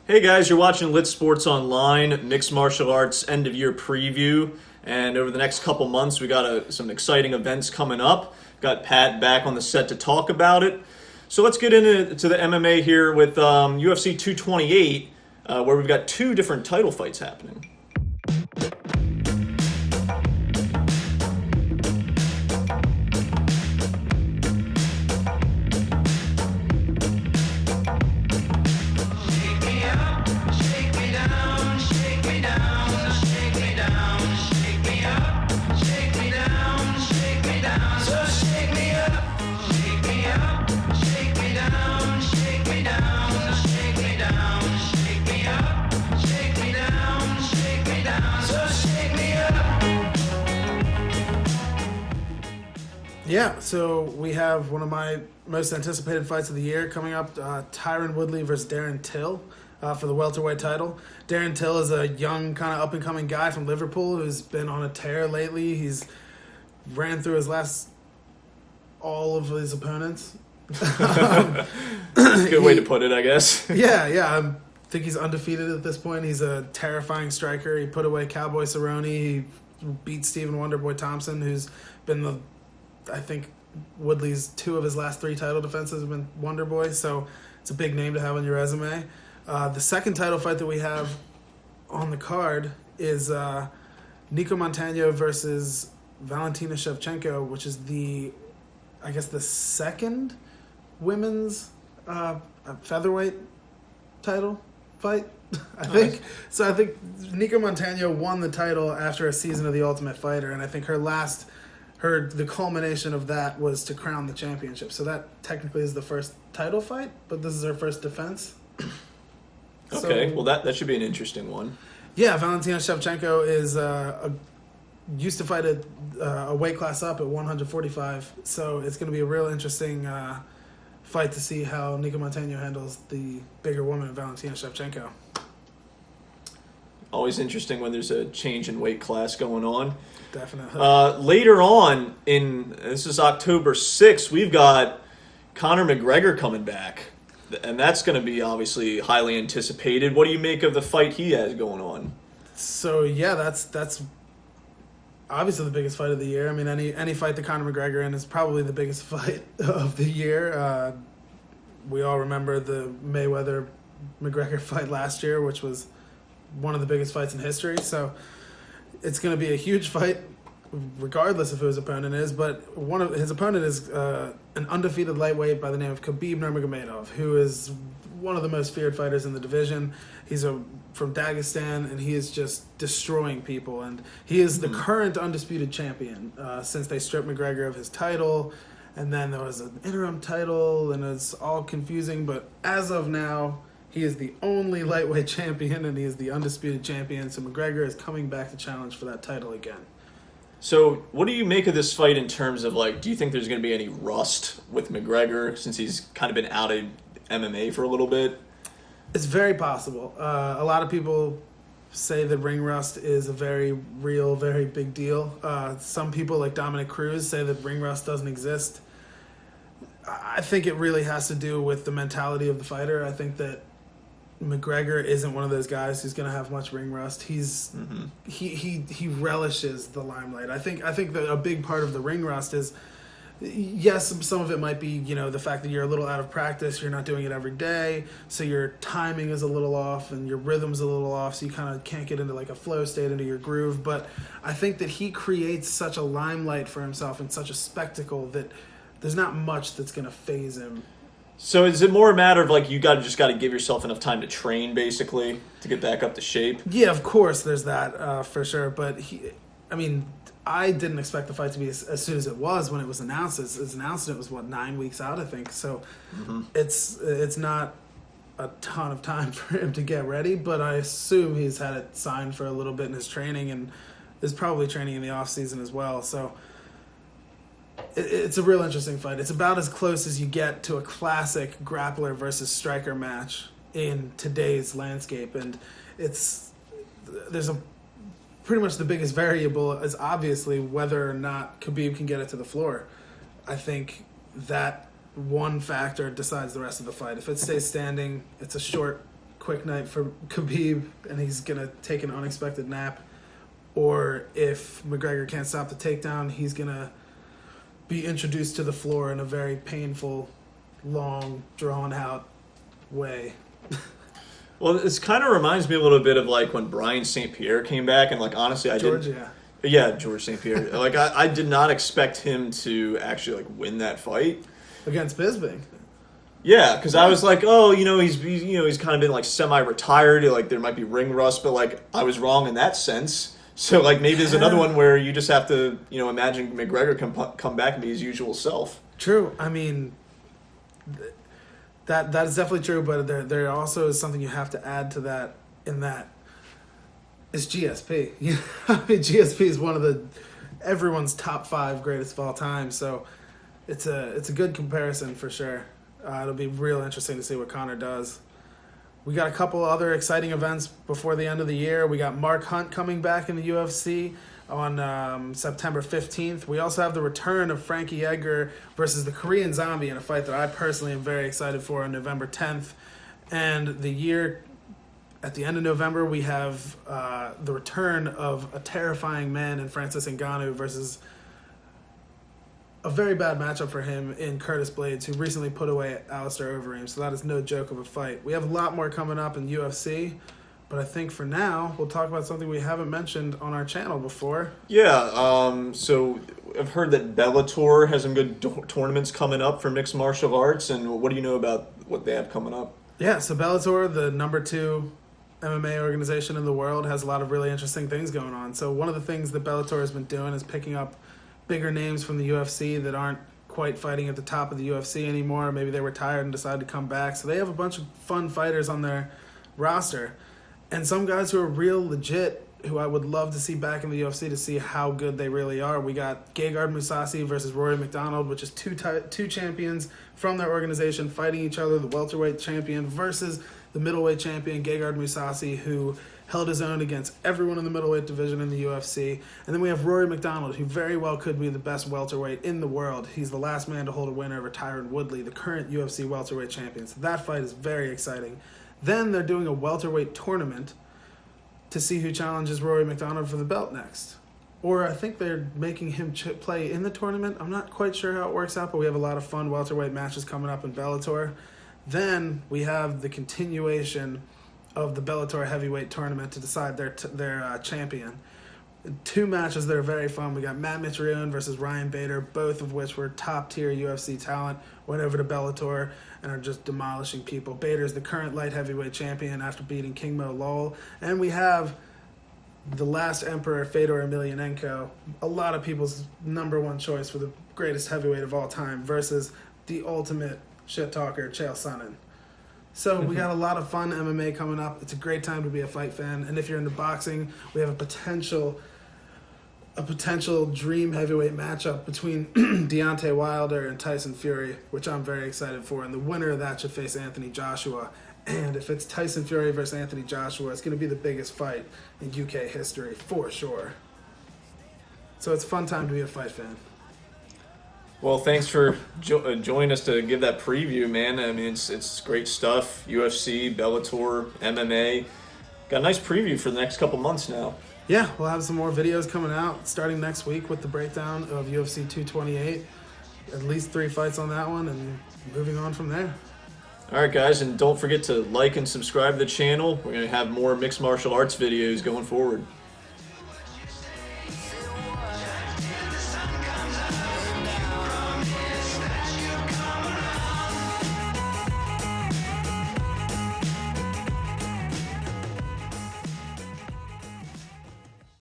Hey guys, you're watching Lit Sports Online, mixed martial arts end of year preview. And over the next couple months, we got some exciting events coming up. Got Pat back on the set to talk about it. So let's get into the MMA here with UFC 228, where we've got two different title fights happening. Yeah, so we have one of my most anticipated fights of the year coming up, Tyron Woodley versus Darren Till for the welterweight title. Darren Till is a young, kind of up-and-coming guy from Liverpool who's been on a tear lately. He's ran through all of his opponents. Good way to put it, I guess. Yeah, I think he's undefeated at this point. He's a terrifying striker. He put away Cowboy Cerrone. He beat Stephen Wonderboy Thompson, who's been I think Woodley's two of his last three title defenses have been Wonderboy, so it's a big name to have on your resume. The second title fight that we have on the card is Nico Montano versus Valentina Shevchenko, which is the second women's featherweight title fight, I think. So I think Nico Montano won the title after a season of The Ultimate Fighter, and I think the culmination of that was to crown the championship. So that technically is the first title fight, but this is her first defense. Okay, well that should be an interesting one. Yeah, Valentina Shevchenko is used to fight a weight class up at 145, so it's going to be a real interesting fight to see how Nico Montano handles the bigger woman, Valentina Shevchenko. Always interesting when there's a change in weight class going on. Definitely. Later on, this is October 6th, we've got Conor McGregor coming back. And that's going to be obviously highly anticipated. What do you make of the fight he has going on? So, yeah, that's obviously the biggest fight of the year. I mean, any fight that Conor McGregor in is probably the biggest fight of the year. We all remember the Mayweather-McGregor fight last year, which was one of the biggest fights in history. So it's going to be a huge fight, regardless of who his opponent is. But his opponent is an undefeated lightweight by the name of Khabib Nurmagomedov, who is one of the most feared fighters in the division. He's from Dagestan, and he is just destroying people. And he is the current undisputed champion since they stripped McGregor of his title. And then there was an interim title, and it's all confusing. But as of now, he is the only lightweight champion, and he is the undisputed champion. So McGregor is coming back to challenge for that title again. So what do you make of this fight in terms of, do you think there's going to be any rust with McGregor since he's kind of been out of MMA for a little bit? It's very possible. A lot of people say that ring rust is a very real, very big deal. Some people, like Dominic Cruz, say that ring rust doesn't exist. I think it really has to do with the mentality of the fighter. I think that McGregor isn't one of those guys who's going to have much ring rust. He relishes the limelight. I think that a big part of the ring rust is, yes, some of it might be, the fact that you're a little out of practice, you're not doing it every day, so your timing is a little off and your rhythm's a little off, so you kind of can't get into a flow state, into your groove. But I think that he creates such a limelight for himself and such a spectacle that there's not much that's going to faze him. So is it more a matter of you got to give yourself enough time to train, basically, to get back up to shape? Yeah, of course, there's that for sure. But I didn't expect the fight to be as soon as it was when it was announced. It's announced, it was 9 weeks out, I think. So it's not a ton of time for him to get ready. But I assume he's had it signed for a little bit in his training, and is probably training in the off season as well. So it's a real interesting fight. It's about as close as you get to a classic grappler versus striker match in today's landscape, and pretty much the biggest variable is obviously whether or not Khabib can get it to the floor. I think that one factor decides the rest of the fight. If it stays standing, it's a short, quick night for Khabib and he's going to take an unexpected nap, or if McGregor can't stop the takedown, he's going to be introduced to the floor in a very painful, long, drawn-out way. Well, this kind of reminds me a little bit of like when Brian St. Pierre came back, and like honestly, George St. Pierre. Like I did not expect him to actually like win that fight against Bisping. Yeah, because I was like, oh, he's kind of been like semi-retired. Like there might be ring rust, but like I was wrong in that sense. So like maybe there's another one where you just have to imagine McGregor come back and be his usual self. True. I mean, that is definitely true. But there also is something you have to add to that. In that, it's GSP. I mean, GSP is one of everyone's top 5 greatest of all time. So it's a good comparison for sure. It'll be real interesting to see what Conor does. We got a couple other exciting events before the end of the year. We got Mark Hunt coming back in the UFC on September 15th. We also have the return of Frankie Edgar versus the Korean Zombie in a fight that I personally am very excited for on November 10th. And at the end of November, we have the return of a terrifying man in Francis Ngannou versus a very bad matchup for him in Curtis Blades, who recently put away Alistair Overeem, so that is no joke of a fight. We have a lot more coming up in UFC, but I think for now, we'll talk about something we haven't mentioned on our channel before. Yeah, so I've heard that Bellator has some good tournaments coming up for mixed martial arts, and what do you know about what they have coming up? Yeah, so Bellator, the number 2 MMA organization in the world, has a lot of really interesting things going on. So one of the things that Bellator has been doing is picking up bigger names from the UFC that aren't quite fighting at the top of the UFC anymore. Maybe they retired and decided to come back. So they have a bunch of fun fighters on their roster. And some guys who are real legit, who I would love to see back in the UFC to see how good they really are. We got Gegard Mousasi versus Rory McDonald, which is two champions from their organization fighting each other. The welterweight champion versus the middleweight champion, Gegard Mousasi, who held his own against everyone in the middleweight division in the UFC. And then we have Rory McDonald, who very well could be the best welterweight in the world. He's the last man to hold a win over Tyron Woodley, the current UFC welterweight champion. So that fight is very exciting. Then they're doing a welterweight tournament to see who challenges Rory McDonald for the belt next. Or I think they're making him play in the tournament. I'm not quite sure how it works out, but we have a lot of fun welterweight matches coming up in Bellator. Then we have the continuation of the Bellator heavyweight tournament to decide their champion. 2 matches that are very fun. We got Matt Mitrione versus Ryan Bader, both of which were top-tier UFC talent, went over to Bellator and are just demolishing people. Bader's the current light heavyweight champion after beating King Mo Lowell. And we have the last emperor, Fedor Emelianenko, a lot of people's number 1 choice for the greatest heavyweight of all time, versus the ultimate shit-talker, Chael Sonnen. So we got a lot of fun MMA coming up. It's a great time to be a fight fan. And if you're into boxing, we have a potential dream heavyweight matchup between Deontay Wilder and Tyson Fury, which I'm very excited for. And the winner of that should face Anthony Joshua. And if it's Tyson Fury versus Anthony Joshua, it's going to be the biggest fight in UK history, for sure. So it's a fun time to be a fight fan. Well, thanks for joining us to give that preview, man. I mean, it's great stuff. UFC, Bellator, MMA. Got a nice preview for the next couple months now. Yeah, we'll have some more videos coming out starting next week with the breakdown of UFC 228. At least 3 fights on that one, and moving on from there. All right, guys, and don't forget to like and subscribe to the channel. We're going to have more mixed martial arts videos going forward.